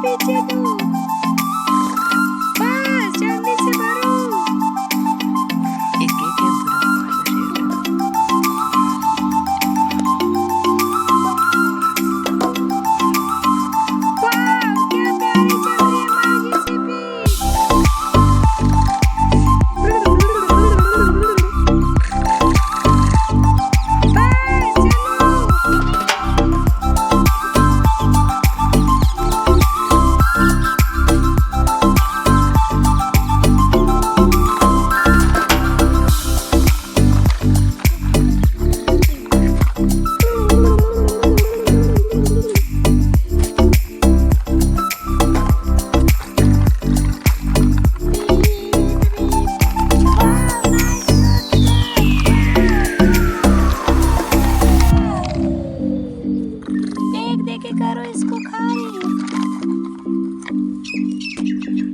पीछे दो। बस जल्दी से भरो। एक एक वाह, क्या प्यारी चल रही है हमारी जेसीबी। बस चलो। देख देख के करो, इसको खा रही हूँ।